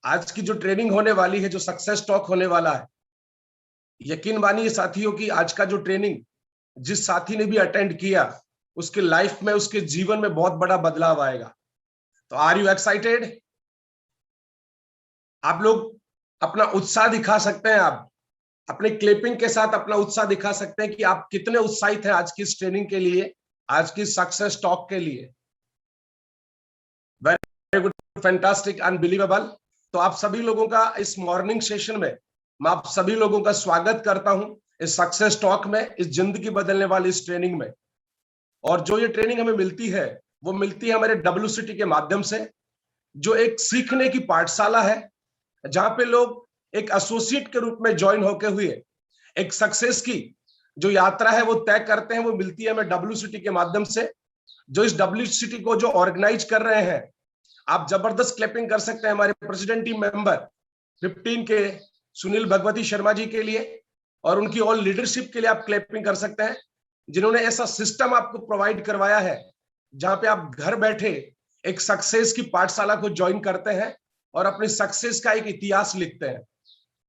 आज की जो ट्रेनिंग होने वाली है, जो सक्सेस टॉक होने वाला है, यकीन मानिए साथियों की आज का जो ट्रेनिंग जिस साथी ने भी अटेंड किया उसके लाइफ में, उसके जीवन में बहुत बड़ा बदलाव आएगा। तो आर यू एक्साइटेड? आप लोग अपना उत्साह दिखा सकते हैं, आप अपने क्लिपिंग के साथ अपना उत्साह दिखा सकते हैं कि आप कितने उत्साहित हैं आज की इस ट्रेनिंग के लिए, आज की सक्सेस टॉक के लिए। Very good, fantastic, unbelievable. तो आप सभी लोगों का इस मॉर्निंग सेशन में मैं आप सभी लोगों का स्वागत करता हूं इस सक्सेस टॉक में, इस जिंदगी बदलने वाली इस ट्रेनिंग में। और जो ये ट्रेनिंग हमें मिलती है वो मिलती है हमारे WCT के माध्यम से, जो एक सीखने की पाठशाला है, जहां पे लोग एक एसोसिएट के रूप में ज्वाइन होके हुए एक सक्सेस की जो यात्रा है वो तय करते हैं। वो मिलती है हमें WCT के माध्यम से। जो इस WCT को जो ऑर्गेनाइज कर रहे हैं, आप जबरदस्त क्लैपिंग कर सकते हैं हमारे प्रेसिडेंट टीम मेंबर 15 के सुनील भगवती शर्मा जी के लिए, और उनकी ऑल लीडरशिप के लिए आप क्लैपिंग कर सकते हैं, जिन्होंने ऐसा सिस्टम आपको प्रोवाइड करवाया है जहां पे आप घर बैठे एक सक्सेस की पाठशाला को ज्वाइन करते हैं और अपनी सक्सेस का एक इतिहास लिखते हैं।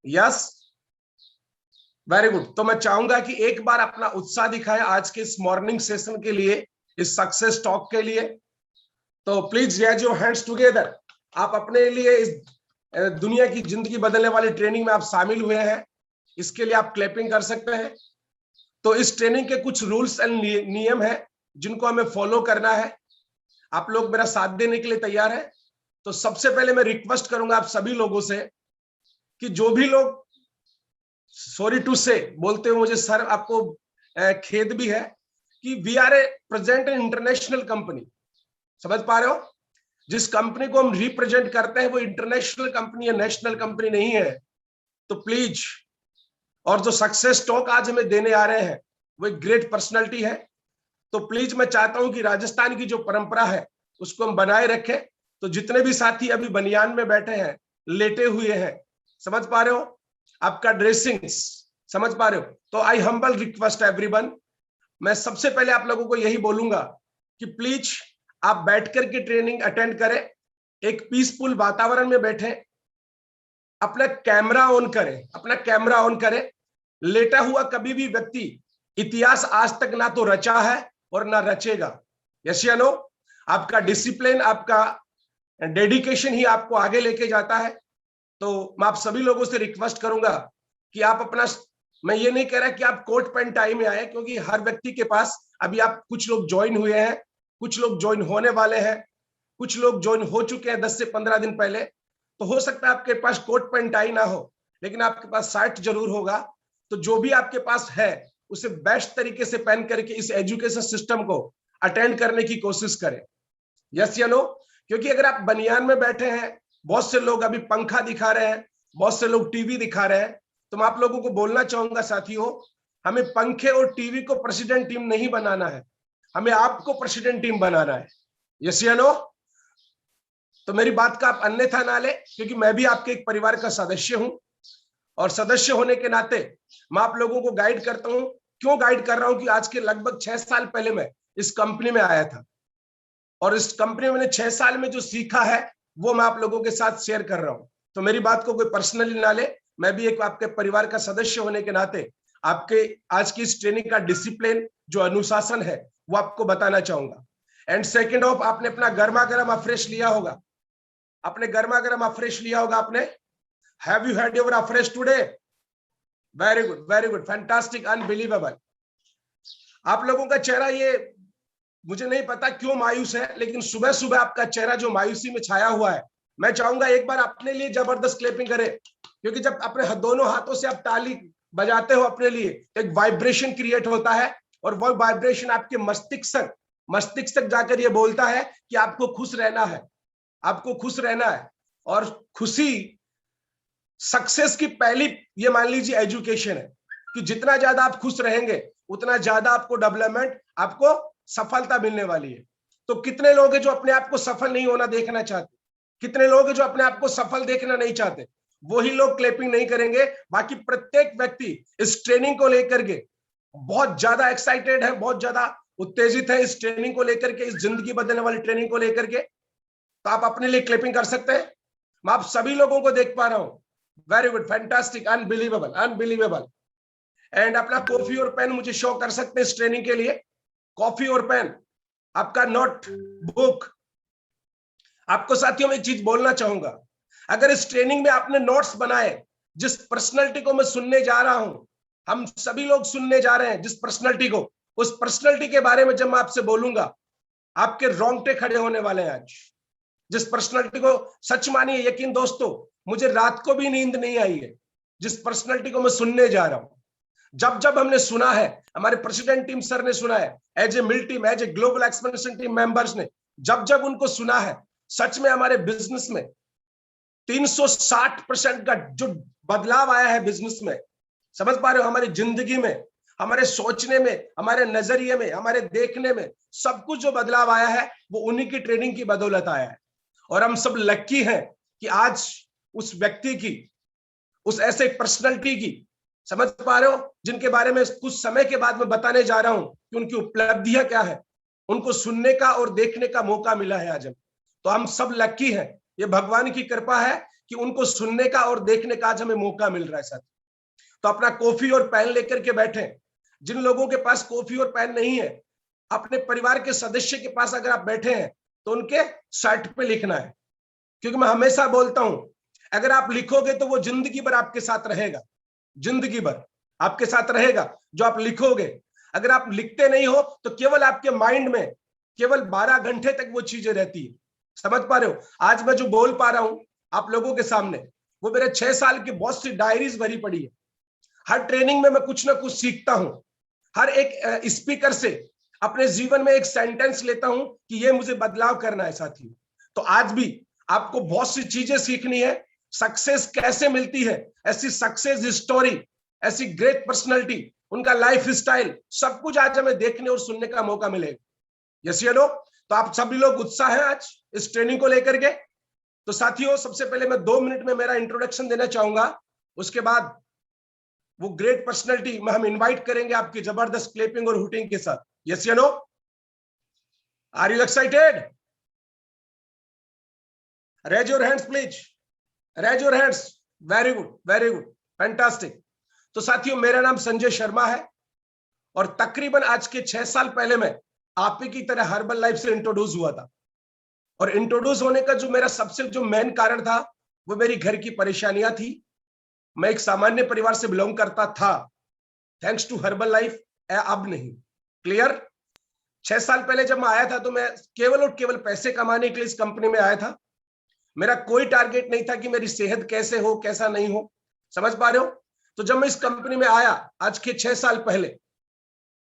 Yes, very good. तो मैं चाहूंगा कि एक बार अपना उत्साह दिखाएं आज के इस मॉर्निंग सेशन के लिए, इस सक्सेस टॉक के लिए। तो please raise your hands together. आप अपने लिए इस दुनिया की जिंदगी बदलने वाली ट्रेनिंग में आप शामिल हुए हैं, इसके लिए आप क्लैपिंग कर सकते हैं। तो इस ट्रेनिंग के कुछ रूल्स एंड नियम हैं जिनको हमें फॉलो करना है। आप लोग मेरा साथ देने के लिए तैयार है? तो सबसे पहले मैं रिक्वेस्ट करूंगा आप सभी लोगों से कि जो भी लोग, सॉरी टू से बोलते हो मुझे सर, आपको खेद भी है कि we are a present in international company. समझ पा रहे हो? जिस कंपनी को हम रिप्रेजेंट करते हैं वो इंटरनेशनल कंपनी है, नेशनल कंपनी नहीं है। तो प्लीज, और जो सक्सेस टॉक आज हमें देने आ रहे हैं वो एक ग्रेट पर्सनालिटी है। तो प्लीज मैं चाहता हूं कि राजस्थान की जो परंपरा है उसको हम बनाए रखें। तो जितने भी साथी अभी बनियान में बैठे हैं, लेटे हुए हैं, समझ पा रहे हो आपका ड्रेसिंग, समझ पा रहे हो? तो आई हम्बल रिक्वेस्ट एवरीवन, मैं सबसे पहले आप लोगों को यही बोलूंगा कि प्लीज आप बैठ करके ट्रेनिंग अटेंड करें, एक पीसफुल वातावरण में बैठे, अपना कैमरा ऑन करें, अपना कैमरा ऑन करें। लेटा हुआ कभी भी व्यक्ति इतिहास आज तक ना तो रचा है और ना रचेगा। यस या नो? आपका डिसिप्लिन, आपका डेडिकेशन ही आपको आगे लेके जाता है। तो मैं आप सभी लोगों से रिक्वेस्ट करूंगा कि आप अपना, मैं ये नहीं कह रहा कि आप कोट पैंट टाई में आए, क्योंकि हर व्यक्ति के पास अभी आप कुछ लोग ज्वाइन हुए हैं, कुछ लोग ज्वाइन होने वाले हैं, कुछ लोग ज्वाइन हो चुके हैं 10 से 15 दिन पहले। तो हो सकता है आपके पास कोट पैंट टाई ना हो, लेकिन आपके पास शर्ट जरूर होगा। तो जो भी आपके पास है उसे बेस्ट तरीके से पहन करके इस एजुकेशन सिस्टम को अटेंड करने की कोशिश करें। यस या नो? क्योंकि अगर आप बनियान में बैठे हैं, बहुत से लोग अभी पंखा दिखा रहे हैं, बहुत से लोग टीवी दिखा रहे हैं, तो मैं आप लोगों को बोलना चाहूंगा साथियों, हमें पंखे और टीवी को प्रेसिडेंट टीम नहीं बनाना है, हमें आपको प्रेसिडेंट टीम बनाना है। यस या नो? तो मेरी बात का आप अन्यथा ना ले, क्योंकि मैं भी आपके एक परिवार का सदस्य हूं, और सदस्य होने के नाते मैं आप लोगों को गाइड करता हूं। क्यों गाइड कर रहा हूं? कि आज के लगभग 6 साल पहले मैं इस कंपनी में आया था, और इस कंपनी में मैंने 6 साल में जो सीखा है वो मैं आप लोगों के साथ शेयर कर रहा हूं। तो मेरी बात को कोई पर्सनली ना ले, मैं भी एक आपके परिवार का सदस्य होने के नाते आपके आज की इस ट्रेनिंग का डिसिप्लिन, जो अनुशासन है, वो आपको बताना चाहूंगा। एंड सेकेंड ऑफ, आपने अपना गर्मा गर्म अफ्रेश लिया होगा, अपने गर्मा गर्म अफ्रेश लिया होगा आपने। Have you had your afresh today? Very good, very good, fantastic, unbelievable. आप लोगों का चेहरा, ये मुझे नहीं पता क्यों मायूस है, लेकिन सुबह सुबह आपका चेहरा जो मायूसी में छाया हुआ है, मैं चाहूंगा एक बार अपने लिए जबरदस्त क्लैपिंग करें। क्योंकि जब अपने दोनों हाथों से आप ताली बजाते हो अपने लिए, एक वाइब्रेशन क्रिएट होता है, और वो वाइब्रेशन आपके मस्तिष्क तक जाकर ये बोलता है कि आपको खुश रहना है, आपको खुश रहना है। और खुशी सक्सेस की पहली, ये मान लीजिए, एजुकेशन है कि जितना ज्यादा आप खुश रहेंगे उतना ज्यादा आपको डेवलपमेंट, आपको सफलता मिलने वाली है। तो कितने लोग हैं जो अपने आप को सफल नहीं होना देखना चाहते? कितने लोग हैं जो अपने आप को सफल देखना नहीं चाहते? वही लोग क्लैपिंग नहीं करेंगे। बाकी प्रत्येक व्यक्ति इस ट्रेनिंग को लेकर के बहुत ज्यादा एक्साइटेड है, बहुत ज्यादा उत्तेजित है इस ट्रेनिंग को लेकर के, इस जिंदगी बदलने वाली ट्रेनिंग को लेकर के। तो आप अपने लिए क्लैपिंग कर सकते हैं। मैं आप सभी लोगों को देख पा रहा हूं। Very good, fantastic, unbelievable, unbelievable. And अपना कॉफी और पेन मुझे शो कर सकते हैं इस ट्रेनिंग के लिए? कॉफी और पेन, आपका नोट बुक। आपको साथियों में एक चीज बोलना चाहूंगा, अगर इस ट्रेनिंग में आपने नोट्स बनाए, जिस पर्सनैलिटी को मैं सुनने जा रहा हूं, हम सभी लोग सुनने जा रहे हैं जिस पर्सनैलिटी को, उस पर्सनैलिटी के बारे में जब मैं आपसे बोलूंगा, आपके रोंगटे खड़े होने वाले हैं आज। जिस पर्सनैलिटी को, सच मानिए यकीन दोस्तों, मुझे रात को भी नींद नहीं आई है, जिस पर्सनैलिटी को मैं सुनने जा रहा हूं। जब जब हमने सुना है, हमारे प्रेसिडेंट टीम सर ने सुना है, as a mill team, as a global expansion team members ने जब जब उनको सुना है, सच में हमारे बिजनेस में 360% का जो बदलाव आया है बिजनेस में, समझ पा रहे हो, हमारी जिंदगी में, हमारे सोचने में, हमारे नजरिए में, हमारे देखने में, सब कुछ जो बदलाव आया है वो उन्हीं की ट्रेनिंग की बदौलत आया है। और हम सब लकी हैं कि आज उस व्यक्ति की, उस ऐसे पर्सनैलिटी की, समझ पा रहे हो, जिनके बारे में कुछ समय के बाद मैं बताने जा रहा हूं कि उनकी उपलब्धियां क्या है, उनको सुनने का और देखने का मौका मिला है आज हम। तो हम सब लकी हैं, ये भगवान की कृपा है कि उनको सुनने का और देखने का आज हमें मौका मिल रहा है साथ। तो अपना कॉफी और पेन लेकर के बैठे। जिन लोगों के पास कॉफी और पेन नहीं है, अपने परिवार के सदस्य के पास अगर आप बैठे हैं तो उनके शर्ट पे लिखना है, क्योंकि मैं हमेशा बोलता हूं, अगर आप लिखोगे तो वो जिंदगी भर आपके साथ रहेगा, जिंदगी भर आपके साथ रहेगा जो आप लिखोगे। अगर आप लिखते नहीं हो तो केवल आपके माइंड में केवल 12 घंटे तक वो चीजें रहती है, समझ पा रहे हो। आज मैं जो बोल पा रहा हूं आप लोगों के सामने, वो मेरे 6 साल की बहुत सी डायरीज भरी पड़ी है। हर ट्रेनिंग में मैं कुछ ना कुछ सीखता हूं। हर एक स्पीकर से अपने जीवन में एक सेंटेंस लेता हूं कि ये मुझे बदलाव करना है साथी। तो आज भी आपको बहुत सी चीजें सीखनी है। सक्सेस कैसे मिलती है, ऐसी सक्सेस स्टोरी, ऐसी ग्रेट पर्सनैलिटी, उनका लाइफ स्टाइल, सब कुछ आज हमें देखने और सुनने का मौका मिलेगा। यस या नो? तो आप सभी लोग उत्साह हैं आज इस ट्रेनिंग को लेकर के? तो साथियों, सबसे पहले मैं 2 मिनट में मेरा इंट्रोडक्शन देना चाहूंगा, उसके बाद वो ग्रेट पर्सनैलिटी में हम इनवाइट करेंगे आपकी जबरदस्त क्लैपिंग और हुटिंग के साथ। यस या no? Are you excited? Raise your hands please, raise your hands. Very good, very good, fantastic. तो साथियों, मेरा नाम संजय शर्मा है और तकरीबन आज के 6 साल पहले मैं आप ही की तरह हर्बल लाइफ से इंट्रोड्यूस हुआ था। और इंट्रोड्यूस होने का जो मेरा सबसे जो मेन कारण था, वो मेरी घर की परेशानियां थी। मैं एक सामान्य परिवार से बिलोंग करता था, थैंक्स टू हर्बल लाइफ। अब नहीं, क्लियर? 6 साल पहले जब मैं आया था तो मैं केवल और केवल पैसे कमाने के लिए इस कंपनी में आया था। मेरा कोई टारगेट नहीं था कि मेरी सेहत कैसे हो, कैसा नहीं हो, समझ पा रहे हो। तो जब मैं इस कंपनी में आया आज के 6 साल पहले,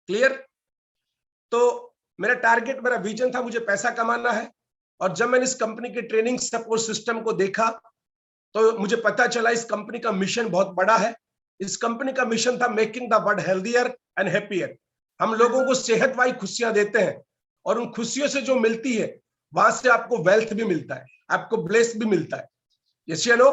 क्लियर, तो मेरा टारगेट, मेरा विजन था, मुझे पैसा कमाना है। और जब मैंने इस कंपनी के ट्रेनिंग सपोर्ट सिस्टम को देखा तो मुझे पता चला इस कंपनी का मिशन बहुत बड़ा है। इस कंपनी का मिशन था making the world healthier and happier. हम लोगों को सेहत वाली खुशियां देते हैं और उन खुशियों से जो मिलती है वहां से आपको वेल्थ भी मिलता है, आपको ब्लेस भी मिलता है। यस या नो?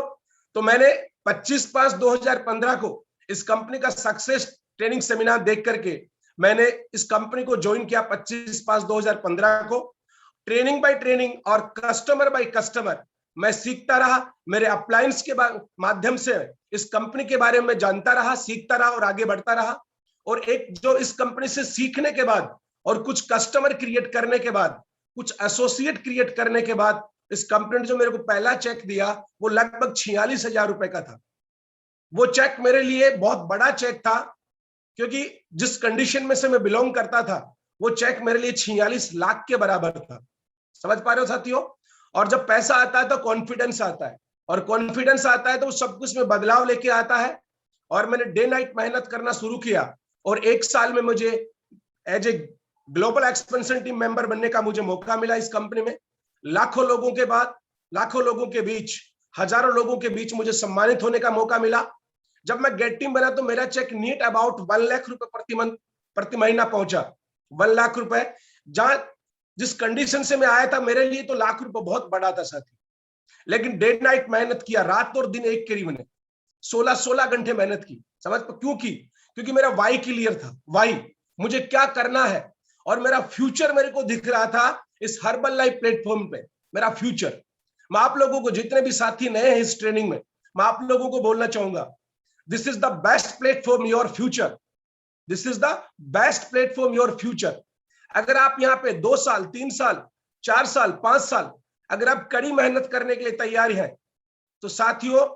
तो मैंने 25/5/2015 को इस कंपनी का सक्सेस ट्रेनिंग सेमिनार देख करके मैंने इस कंपनी को ज्वाइन किया 25/5/2015 को। ट्रेनिंग बाय ट्रेनिंग और कस्टमर बाय कस्टमर मैं सीखता रहा। मेरे अप्लायंस के माध्यम से इस कंपनी के बारे में जानता रहा, सीखता रहा और आगे बढ़ता रहा। और एक जो इस कंपनी से सीखने के बाद और कुछ कस्टमर क्रिएट करने के बाद, कुछ एसोसिएट क्रिएट करने के बाद, इस कंपनी ने जो मेरे को पहला चेक दिया वो लगभग 46,000 रुपए का था। वो चेक मेरे लिए बहुत बड़ा चेक था, क्योंकि जिस कंडीशन में से मैं बिलोंग करता था वो चेक मेरे लिए 46 लाख के बराबर था। समझ पा रहे हो साथियों? और जब पैसा आता है तो कॉन्फिडेंस आता है, और कॉन्फिडेंस आता है तो सब कुछ में बदलाव लेके आता है। और मैंने डे नाइट मेहनत करना शुरू किया और 1 साल में मुझे as a global expansion team member बनने का मुझे मौका मिला इस कंपनी में। लाखों लोगों के बाद, लाखों लोगों के बीच, हजारों लोगों के बीच मुझे सम्मानित होने का मौका मिला। जब मैं गेट टीम बना तो मेरा चेक नीट अबाउट 1 लाख रुपए प्रति महीना पहुंचा। 1 लाख रुपए, जहां जिस कंडीशन से मैं आया था मेरे लिए तो लाख रुपए बहुत बड़ा था साथी। लेकिन डे नाइट मेहनत किया, रात और दिन एक करी मैंने, 16 घंटे मेहनत की। समझ क्यों की? क्योंकि मेरा वाई क्लियर था। वाई, मुझे क्या करना है, और मेरा फ्यूचर मेरे को दिख रहा था इस हर्बल लाइफ प्लेटफॉर्म पे। मेरा फ्यूचर, मैं आप लोगों को, जितने भी साथी नए हैं इस ट्रेनिंग में, मैं आप लोगों को बोलना चाहूंगा, this is the best platform your future, this is the best platform your future. अगर आप यहाँ पे 2 साल, 3 साल, 4 साल, 5 साल अगर आप कड़ी मेहनत करने के लिए तैयार हैं, तो साथियों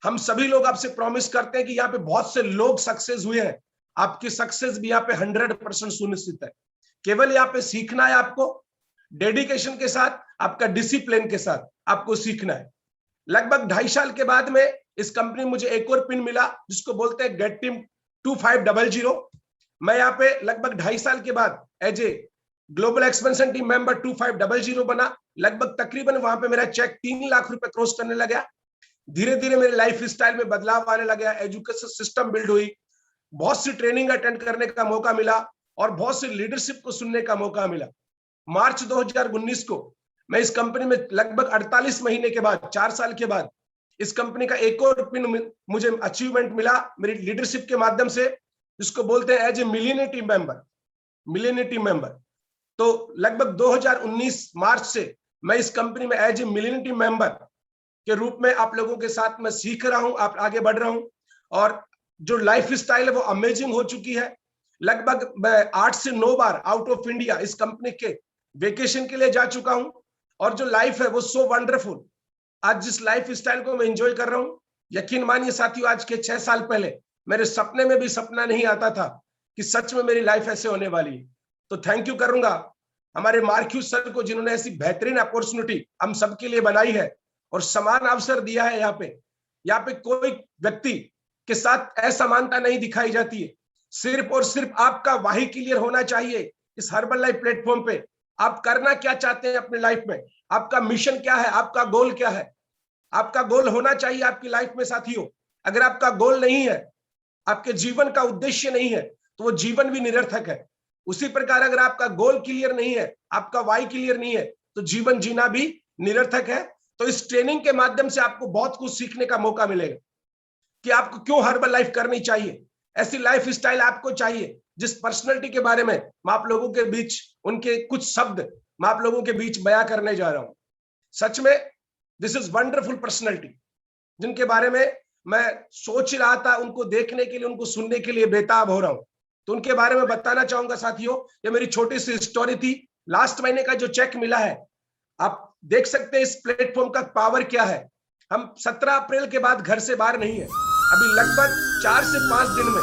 हम सभी लोग आपसे प्रॉमिस करते हैं कि यहाँ पे बहुत से लोग सक्सेस हुए हैं, आपकी सक्सेस भी यहाँ पे 100% सुनिश्चित है। केवल यहाँ पे सीखना है, आपको डेडिकेशन के साथ, आपका डिसिप्लिन के साथ आपको सीखना है। लगभग 2.5 साल के बाद में इस कंपनी में मुझे एक और पिन मिला जिसको बोलते हैं गेट टीम 2500। मैं यहाँ पे लगभग 2.5 साल के बाद as a global expansion team member 2500 बना। लगभग तकरीबन वहां पे मेरा चेक 3 लाख रुपए क्रॉस करने लगा। धीरे धीरे मेरे लाइफ स्टाइल में बदलाव आने लगा, एजुकेशन सिस्टम बिल्ड हुई, बहुत सी ट्रेनिंग अटेंड करने का मौका मिला और बहुत सी लीडरशिप को सुनने का मौका मिला। मार्च 2019 को मैं इस कंपनी में लगभग 48 महीने के बाद, 4 साल के बाद, इस कंपनी का एक और पिन मुझे अचीवमेंट मिला मेरी लीडरशिप के माध्यम से, जिसको बोलते हैं as a millionaire team member, millionaire team member. तो लगभग 2019 मार्च से मैं इस कंपनी में as a millionaire team member के रूप में आप लोगों के साथ मैं सीख रहा हूं, आप आगे बढ़ रहा हूं। और जो लाइफ स्टाइल है वो अमेजिंग हो चुकी है। लगभग मैं 8 से 9 बार आउट ऑफ इंडिया इस कंपनी के वेकेशन के लिए जा चुका हूं, और जो लाइफ है वो सो वंडरफुल। आज जिस लाइफ स्टाइल को मैं एंजॉय कर रहा हूं, यकीन मानिए साथियों, आज के 6 साल पहले मेरे सपने में भी सपना नहीं आता था कि सच में मेरी लाइफ ऐसे होने वाली है। तो थैंक यू करूंगा हमारे मार्क्यू सर को, जिन्होंने ऐसी बेहतरीन अपॉर्चुनिटी हम सबके लिए बनाई है और समान अवसर दिया है। यहाँ पे कोई व्यक्ति के साथ असमानता नहीं दिखाई जाती है। सिर्फ और सिर्फ आपका वाही क्लियर होना चाहिए इस हर्बल लाइफ प्लेटफॉर्म पे। आप करना क्या चाहते हैं अपने लाइफ में, आपका मिशन क्या है, आपका गोल क्या है। आपका गोल होना चाहिए आपकी लाइफ में साथियों। अगर आपका गोल नहीं है, आपके जीवन का उद्देश्य नहीं है, तो वो जीवन भी निरर्थक है। उसी प्रकार अगर आपका गोल क्लियर नहीं है, आपका वाई क्लियर नहीं है, तो जीवन जीना भी निरर्थक है। तो इस ट्रेनिंग के माध्यम से आपको बहुत कुछ सीखने का मौका मिलेगा कि आपको क्यों हर्बल लाइफ करनी चाहिए, ऐसी लाइफ स्टाइल आपको चाहिए जिस पर्सनैलिटी के बारे में मैं आप लोगों के बीच उनके कुछ शब्द मैं आप लोगों के बीच बयां करने जा रहा हूं। सच में दिस इज वंडरफुल पर्सनैलिटी, जिनके बारे में मैं सोच रहा था, उनको देखने के लिए, उनको सुनने के लिए बेताब हो रहा हूं। तो उनके बारे में बताना चाहूंगा साथियों। ये मेरी छोटी सी स्टोरी थी। लास्ट महीने का जो चेक मिला है, आप देख सकते हैं इस प्लेटफॉर्म का पावर क्या है। हम 17 अप्रैल के बाद घर से बाहर नहीं है। अभी लगभग 4 से 5 दिन में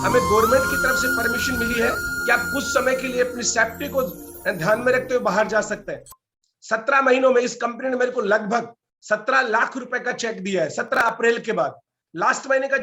हमें गवर्नमेंट की तरफ से परमिशन मिली है कि आप कुछ समय के लिए अपनी सेफ्टी को ध्यान में रखते हुए बाहर जा सकते हैं। 17 महीनों में इस कंपनी ने मेरे को लगभग 17 लाख रुपए का चेक दिया है 17 अप्रैल के बाद। लास्ट महीने का